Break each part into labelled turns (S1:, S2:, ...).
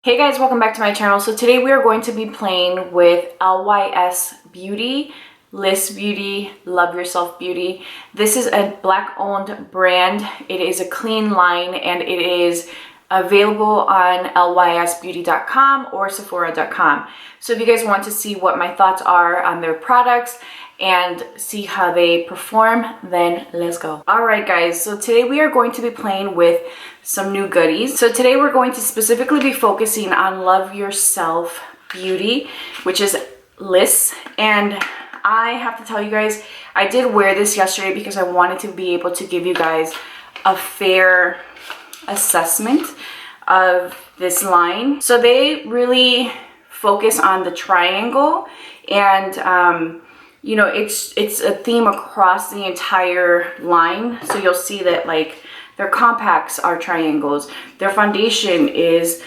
S1: Hey guys, welcome back to my channel. So today we are going to be playing with LYS Beauty, Liss Beauty, Love Yourself Beauty. This is a black owned brand. It is a clean line and it is available on lysbeauty.com or sephora.com. So if you guys want to see what my thoughts are on their products and see how they perform, then let's go. All right guys, so today we are going to be playing with some new goodies. So today we're going to specifically be focusing on Love Yourself Beauty, which is Liss. And I have to tell you guys, I did wear this yesterday because I wanted to be able to give you guys a fair assessment of this line. So they really focus on the triangle, and you know, it's a theme across the entire line. So you'll see that like their compacts are triangles, their foundation is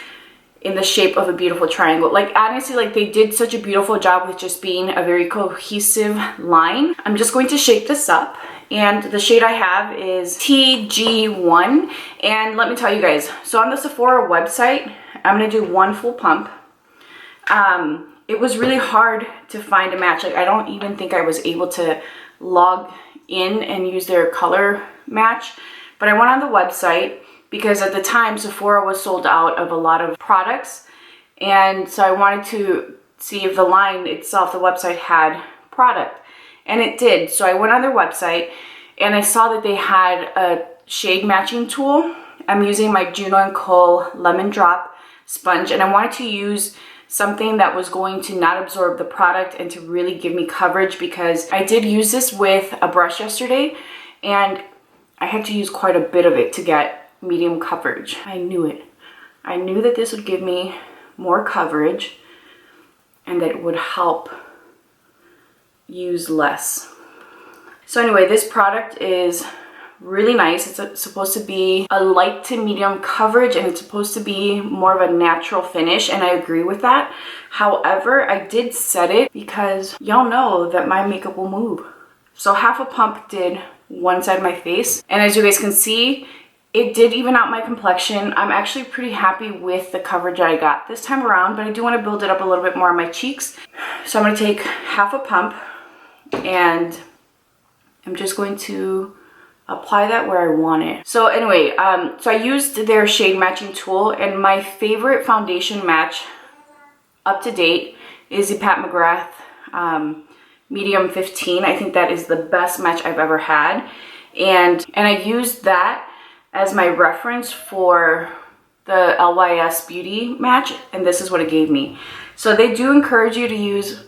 S1: in the shape of a beautiful triangle. Like honestly, like they did such a beautiful job with just being a very cohesive line. I'm just going to shake this up, and the shade I have is TG1. And let me tell you guys, so on the Sephora website, I'm gonna do one full pump. It was really hard to find a match. Like I don't even think I was able to log in and use their color match, but I went on the website because at the time Sephora was sold out of a lot of products, and so I wanted to see if the line itself, the website, had product, and it did. So I went on their website and I saw that they had a shade matching tool. I'm using my Juno & Cole Lemon Drop sponge, and I wanted to use something that was going to not absorb the product and to really give me coverage, because I did use this with a brush yesterday and I had to use quite a bit of it to get medium coverage. I knew it. I knew that this would give me more coverage and that it would help use less. So anyway, this product is really nice. It's supposed to be a light to medium coverage, and it's supposed to be more of a natural finish, and I agree with that. However, I did set it because y'all know that my makeup will move. So half a pump did one side of my face, and as you guys can see, it did even out my complexion. I'm actually pretty happy with the coverage I got this time around, but I do want to build it up a little bit more on my cheeks. So I'm going to take half a pump and I'm just going to apply that where I want it. So anyway, so I used their shade matching tool, and my favorite foundation match up to date is the Pat McGrath medium 15. I think that is the best match I've ever had, and I used that as my reference for the LYS Beauty match, and this is what it gave me. So they do encourage you to use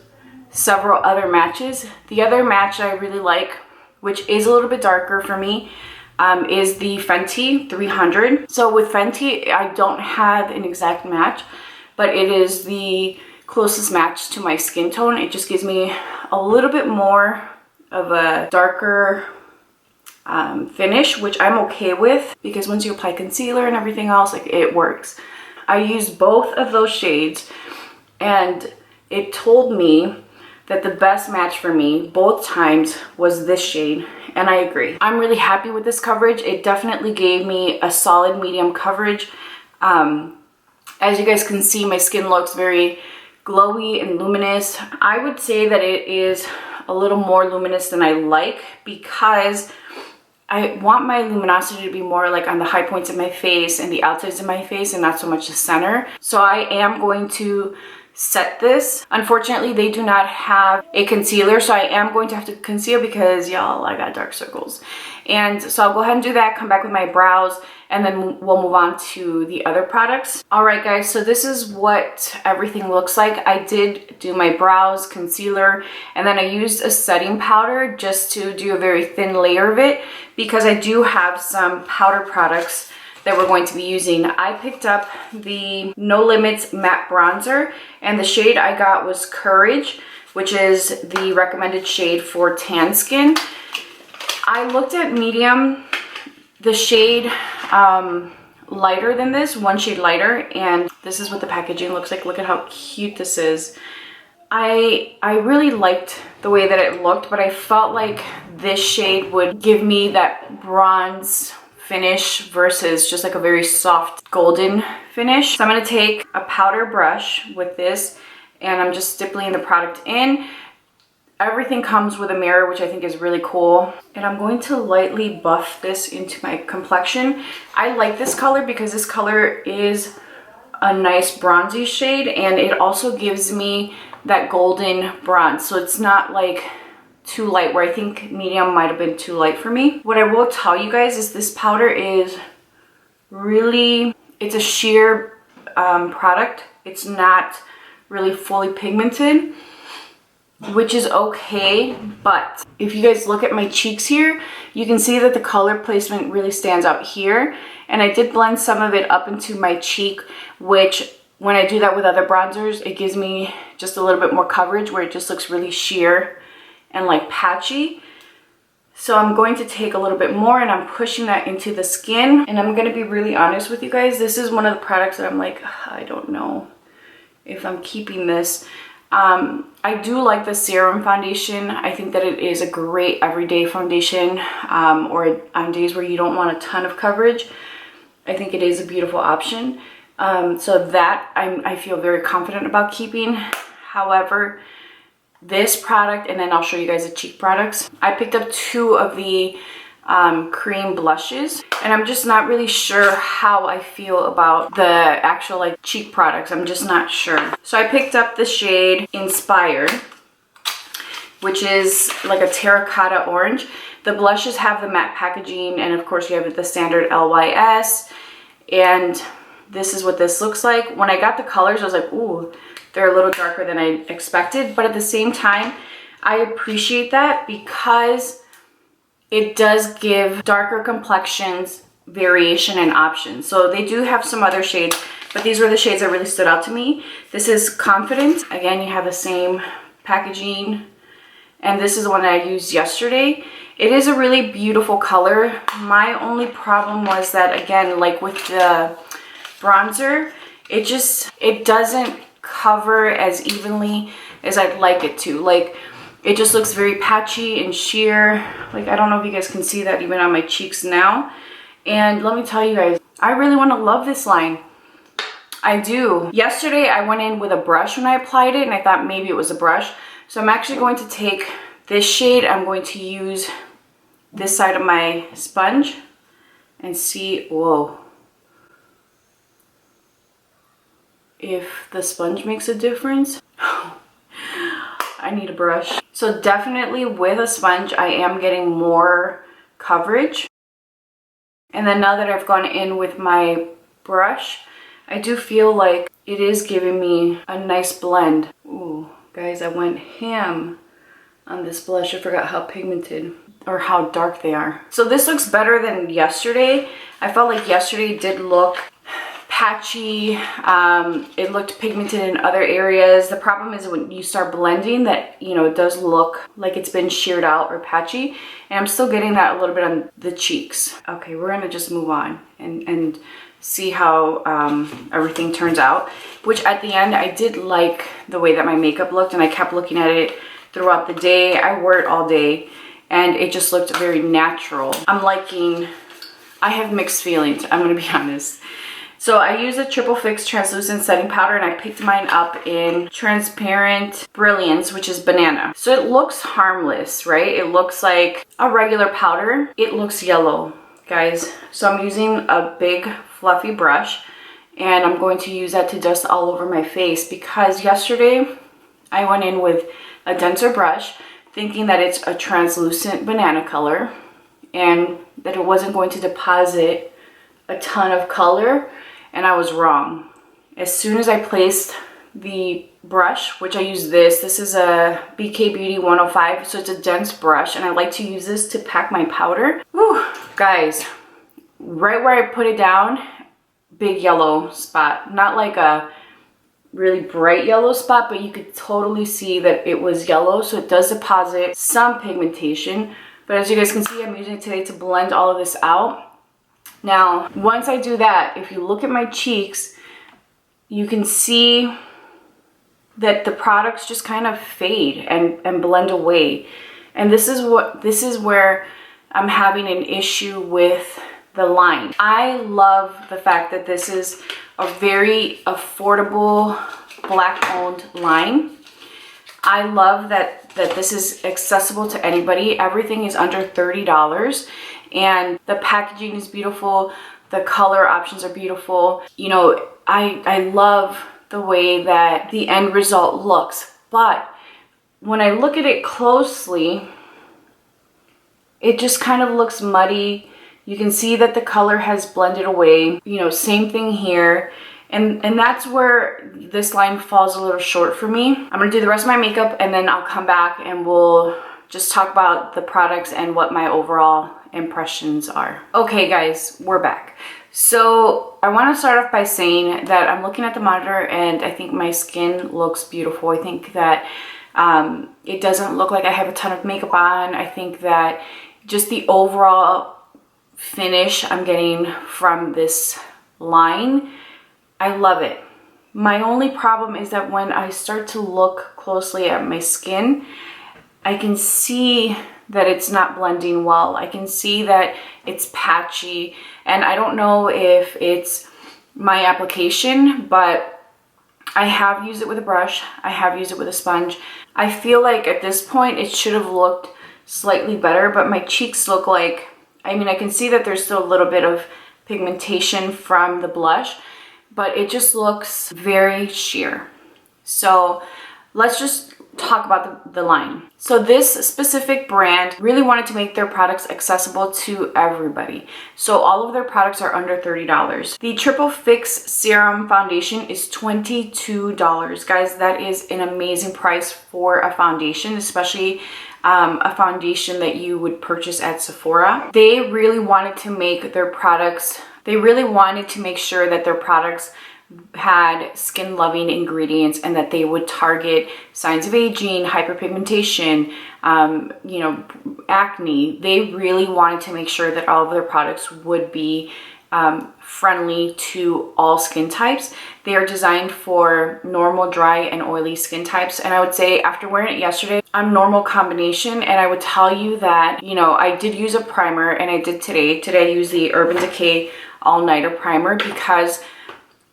S1: several other matches. The other match I really like, which is a little bit darker for me, is the Fenty 300. So with Fenty, I don't have an exact match, but it is the closest match to my skin tone. It just gives me a little bit more of a darker finish, which I'm okay with, because once you apply concealer and everything else, like, it works. I used both of those shades, and it told me that the best match for me both times was this shade, and I agree. I'm really happy with this coverage. It definitely gave me a solid medium coverage. As you guys can see, my skin looks very glowy and luminous. I would say that it is a little more luminous than I like, because I want my luminosity to be more like on the high points of my face and the outsides of my face, and not so much the center. So I am going to set this. Unfortunately, they do not have a concealer, so I am going to have to conceal, because y'all, I got dark circles. And so I'll go ahead and do that, come back with my brows, and then we'll move on to the other products. All right guys, so this is what everything looks like. I did do my brows, concealer, and then I used a setting powder just to do a very thin layer of it, because I do have some powder products that we're going to be using. I picked up the No Limits matte bronzer, and the shade I got was Courage, which is the recommended shade for tan skin. I looked at medium, the shade lighter than this, one shade lighter, and this is what the packaging looks like. Look at how cute this is. I really liked the way that it looked, but I felt like this shade would give me that bronze finish versus just like a very soft golden finish. So I'm going to take a powder brush with this and I'm just stippling the product in. Everything comes with a mirror, which I think is really cool. And I'm going to lightly buff this into my complexion. I like this color because this color is a nice bronzy shade and it also gives me that golden bronze. So it's not like too light, where I think medium might have been too light for me. What I will tell you guys is this powder is really, it's a sheer product. It's not really fully pigmented, which is okay, but if you guys look at my cheeks here, you can see that the color placement really stands out here, and I did blend some of it up into my cheek, which when I do that with other bronzers, it gives me just a little bit more coverage where it just looks really sheer and like patchy. So I'm going to take a little bit more and I'm pushing that into the skin, and I'm going to be really honest with you guys, this is one of the products that I'm like, I don't know if I'm keeping this. I do like the serum foundation. I think that it is a great everyday foundation, or on days where you don't want a ton of coverage. I think it is a beautiful option. So that I feel very confident about keeping. However, this product, and then I'll show you guys the cheek products. I picked up 2 of the cream blushes, and I'm just not really sure how I feel about the actual like cheek products. I'm just not sure. So I picked up the shade Inspired, which is like a terracotta orange. The blushes have the matte packaging, and of course you have the standard LYS, and this is what this looks like. When I got the colors, I was like, ooh, they're a little darker than I expected, but at the same time, I appreciate that because it does give darker complexions variation and options. So they do have some other shades, but these were the shades that really stood out to me. This is Confident. Again, you have the same packaging, and this is the one that I used yesterday. It is a really beautiful color. My only problem was that, again, like with the bronzer, it doesn't cover as evenly as I'd like it to. Like, it just looks very patchy and sheer. Like, I don't know if you guys can see that even on my cheeks now. And let me tell you guys, I really want to love this line. I do. Yesterday, I went in with a brush when I applied it, and I thought maybe it was a brush. So I'm actually going to take this shade. I'm going to use this side of my sponge and see, whoa, if the sponge makes a difference. I need a brush. So definitely with a sponge, I am getting more coverage. And then now that I've gone in with my brush, I do feel like it is giving me a nice blend. Ooh, guys, I went ham on this blush. I forgot how pigmented or how dark they are. So this looks better than yesterday. I felt like yesterday did look patchy. It looked pigmented in other areas. The problem is when you start blending that, you know, it does look like it's been sheared out or patchy, and I'm still getting that a little bit on the cheeks. Okay, we're gonna just move on and see how everything turns out, which at the end I did like the way that my makeup looked, and I kept looking at it throughout the day. I wore it all day and it just looked very natural. I have mixed feelings, I'm gonna be honest. So I use a Triple Fix translucent setting powder, and I picked mine up in Transparent Brilliance, which is banana. So it looks harmless, right? It looks like a regular powder. It looks yellow, guys. So I'm using a big fluffy brush, and I'm going to use that to dust all over my face, because yesterday I went in with a denser brush thinking that it's a translucent banana color and that it wasn't going to deposit a ton of color. And I was wrong. As soon as I placed the brush, which I use this is a BK Beauty 105, so it's a dense brush, and I like to use this to pack my powder. Whew, guys, right where I put it down, big yellow spot. Not like a really bright yellow spot, but you could totally see that it was yellow, so it does deposit some pigmentation. But as you guys can see, I'm using it today to blend all of this out. Now, once I do that, if you look at my cheeks, you can see that the products just kind of fade and blend away. And this is where I'm having an issue with the line. I love the fact that this is a very affordable Black-owned line. I love that this is accessible to anybody. Everything is under $30 and the packaging is beautiful. The color options are beautiful. You know, I love the way that the end result looks, but when I look at it closely, it just kind of looks muddy. You can see that the color has blended away. You know, same thing here. And that's where this line falls a little short for me. I'm gonna do the rest of my makeup and then I'll come back and we'll just talk about the products and what my overall impressions are. Okay guys, we're back. So I want to start off by saying that I'm looking at the monitor and I think my skin looks beautiful. I think that it doesn't look like I have a ton of makeup on. I think that just the overall finish I'm getting from this line, I love it. My only problem is that when I start to look closely at my skin, I can see that it's not blending well. I can see that it's patchy, and I don't know if it's my application, but I have used it with a brush. I have used it with a sponge. I feel like at this point it should have looked slightly better, but my cheeks look like, I mean, I can see that there's still a little bit of pigmentation from the blush, but it just looks very sheer. So let's just talk about the line. So this specific brand really wanted to make their products accessible to everybody. So all of their products are under $30. The Triple Fix Serum Foundation is $22. Guys, that is an amazing price for a foundation, especially a foundation that you would purchase at Sephora. They really wanted to make their products, they really wanted to make sure that their products had skin loving ingredients and that they would target signs of aging, hyperpigmentation, you know, acne. They really wanted to make sure that all of their products would be friendly to all skin types. They are designed for normal, dry, and oily skin types. And I would say after wearing it yesterday, I'm normal combination. And I would tell you that, you know, I did use a primer and I did today. Today I used the Urban Decay All Nighter Primer because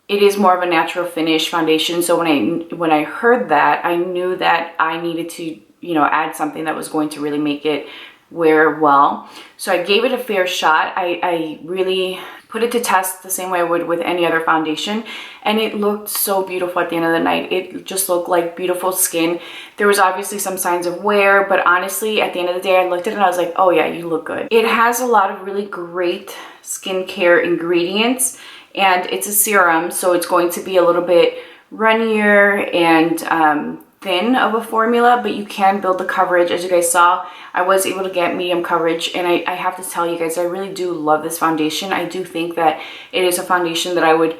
S1: it is more of a natural finish foundation. So when I heard that, I knew that I needed to, you know, add something that was going to really make it wear well. So I gave it a fair shot. I really put it to test the same way I would with any other foundation, and it looked so beautiful at the end of the night. It just looked like beautiful skin. There was obviously some signs of wear, but honestly, at the end of the day, I looked at it and I was like, oh yeah, you look good. It has a lot of really great skincare ingredients, and it's a serum, so it's going to be a little bit runnier and thin of a formula, but you can build the coverage. As you guys saw, I was able to get medium coverage, and I have to tell you guys, I really do love this foundation. I do think that it is a foundation that I would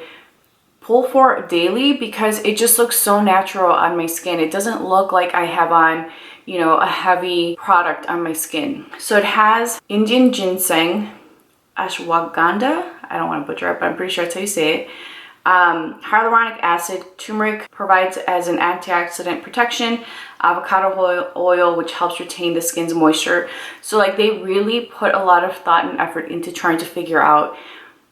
S1: pull for daily because it just looks so natural on my skin. It doesn't look like I have on, you know, a heavy product on my skin. So it has Indian ginseng, ashwagandha, I don't want to butcher it, but I'm pretty sure that's how you say it. Hyaluronic acid, turmeric provides as an antioxidant protection, avocado oil, which helps retain the skin's moisture. So like they really put a lot of thought and effort into trying to figure out,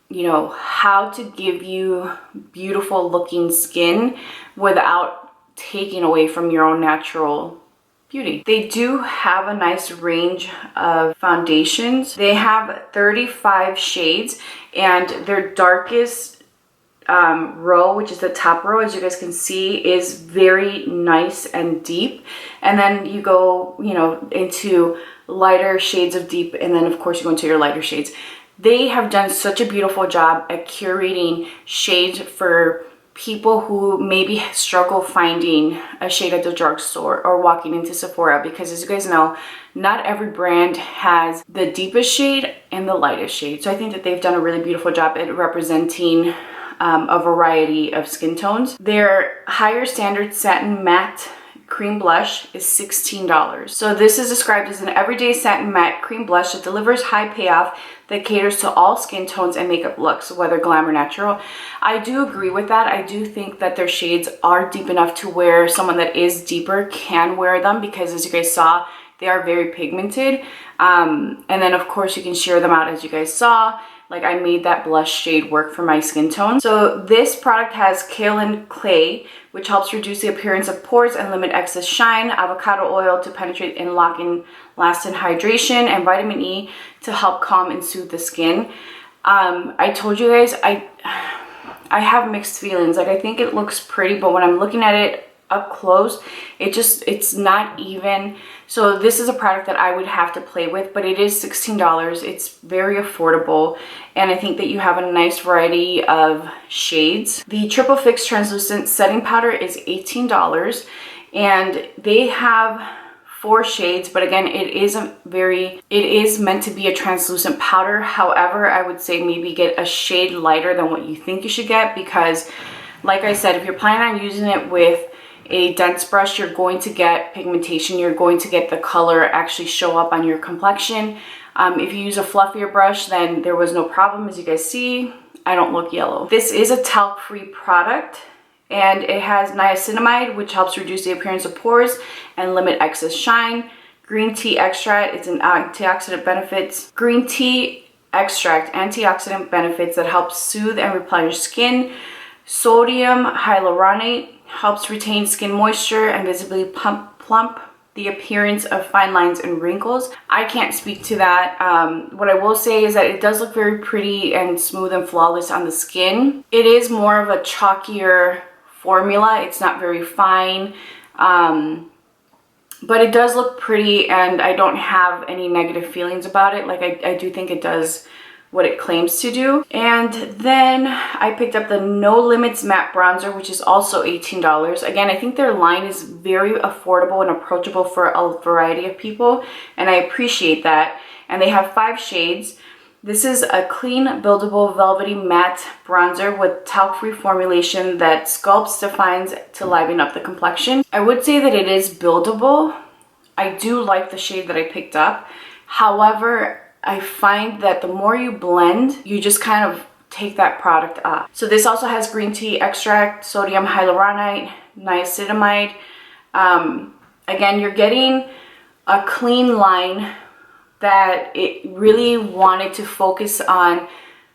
S1: you know, how to give you beautiful looking skin without taking away from your own natural beauty. They do have a nice range of foundations. They have 35 shades, and their darkest row, which is the top row, as you guys can see, is very nice and deep. And then you go, you know, into lighter shades of deep, and then of course you go into your lighter shades. They have done such a beautiful job at curating shades for people who maybe struggle finding a shade at the drugstore or walking into Sephora, because as you guys know, not every brand has the deepest shade and the lightest shade. So I think that they've done a really beautiful job at representing a variety of skin tones. Their higher standard satin matte cream blush is $16. So this is described as an everyday satin matte cream blush that delivers high payoff that caters to all skin tones and makeup looks, whether glam or natural. I do agree with that. I do think that their shades are deep enough to where someone that is deeper can wear them, because as you guys saw, they are very pigmented. And then of course you can sheer them out, as you guys saw. like I made that blush shade work for my skin tone. So this product has kaolin clay, which helps reduce the appearance of pores and limit excess shine, avocado oil to penetrate and lock in lasting hydration, and vitamin E to help calm and soothe the skin. I told you guys, I have mixed feelings. Like I think it looks pretty, but when I'm looking at it up close, it's not even. So this is a product that I would have to play with, but it is $16. It's very affordable, and I think that you have a nice variety of shades. The Triple Fix Translucent Setting Powder is $18, and they have 4 shades, but again, it is meant to be a translucent powder. However, I would say maybe get a shade lighter than what you think you should get, because like I said, if you're planning on using it with a dense brush, you're going to get pigmentation. You're going to get the color actually show up on your complexion. If you use a fluffier brush, then there was no problem. As you guys see, I don't look yellow. This is a talc-free product, and it has niacinamide, which helps reduce the appearance of pores and limit excess shine. Green tea extract, it's an antioxidant benefits. Green tea extract, antioxidant benefits that help soothe and replenish skin. Sodium hyaluronate helps retain skin moisture and visibly plump the appearance of fine lines and wrinkles. I can't speak to that. What I will say is that it does look very pretty and smooth and flawless on the skin. It is more of a chalkier formula. It's not very fine, but it does look pretty, and I don't have any negative feelings about it. Like I do think it does what it claims to do. And then I picked up the No Limits Matte Bronzer, which is also $18. Again, I think their line is very affordable and approachable for a variety of people, and I appreciate that. And they have 5 shades. This is a clean, buildable, velvety matte bronzer with talc-free formulation that sculpts, defines to liven up the complexion. I would say that it is buildable. I do like the shade that I picked up. However, I find that the more you blend, you just kind of take that product up. So this also has green tea extract, sodium hyaluronate, niacinamide. Again, you're getting a clean line that it really wanted to focus on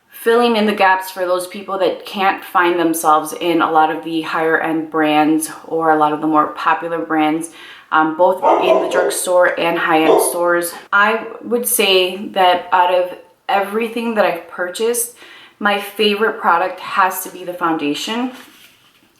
S1: filling in the gaps for those people that can't find themselves in a lot of the higher end brands or a lot of the more popular brands, both in the drugstore and high-end stores. I would say that out of everything that I've purchased, my favorite product has to be the foundation.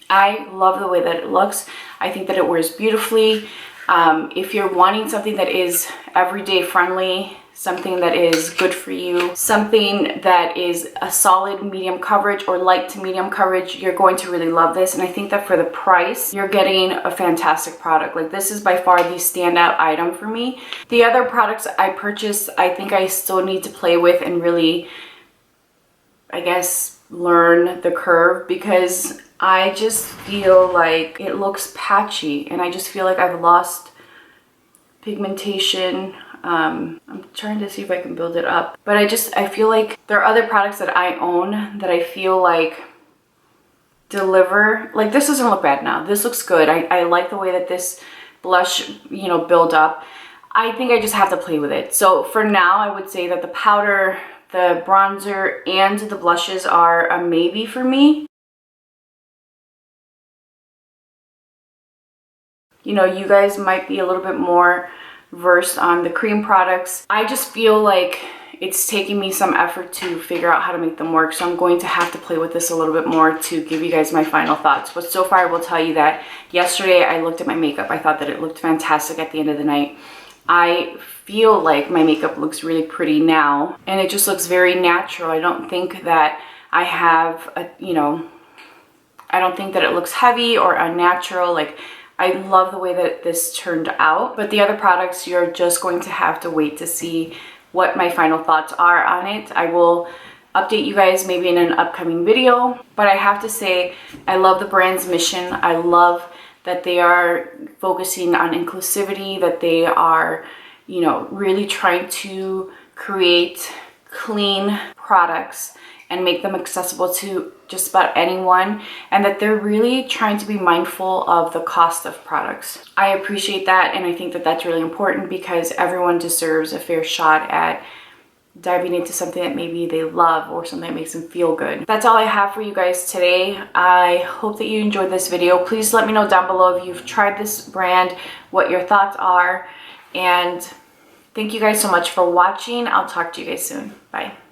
S1: I love the way that it looks. I think that it wears beautifully. If you're wanting something that is everyday friendly, something that is good for you, something that is a solid medium coverage or light to medium coverage, you're going to really love this. And I think that for the price, you're getting a fantastic product. Like, this is by far the standout item for me. The other products I purchased, I think I still need to play with and really, I guess, learn the curve, because I just feel like it looks patchy and I just feel like I've lost pigmentation. I'm trying to see if I can build it up, but I feel like there are other products that I own that I feel like deliver. Like, this doesn't look bad now. This looks good. I like the way that this blush, you know, build up. I think I just have to play with it. So for now, I would say that the powder, the bronzer, and the blushes are a maybe for me. You know, you guys might be a little bit more versed on the cream products. I just feel like it's taking me some effort to figure out how to make them work, so I'm going to have to play with this a little bit more to give you guys my final thoughts. But so far, I will tell you that yesterday I looked at my makeup. I thought that it looked fantastic at the end of the night. I feel like my makeup looks really pretty now, and it just looks very natural. I don't think that I have a, you know, I don't think that it looks heavy or unnatural. Like, I love the way that this turned out, but the other products, you're just going to have to wait to see what my final thoughts are on it. I will update you guys maybe in an upcoming video, but I have to say, I love the brand's mission. I love that they are focusing on inclusivity, that they are, you know, really trying to create clean products and make them accessible to just about anyone, and that they're really trying to be mindful of the cost of products. I appreciate that, and I think that that's really important, because everyone deserves a fair shot at diving into something that maybe they love or something that makes them feel good. That's all I have for you guys today. I hope that you enjoyed this video. Please let me know down below if you've tried this brand, what your thoughts are, and thank you guys so much for watching. I'll talk to you guys soon. Bye.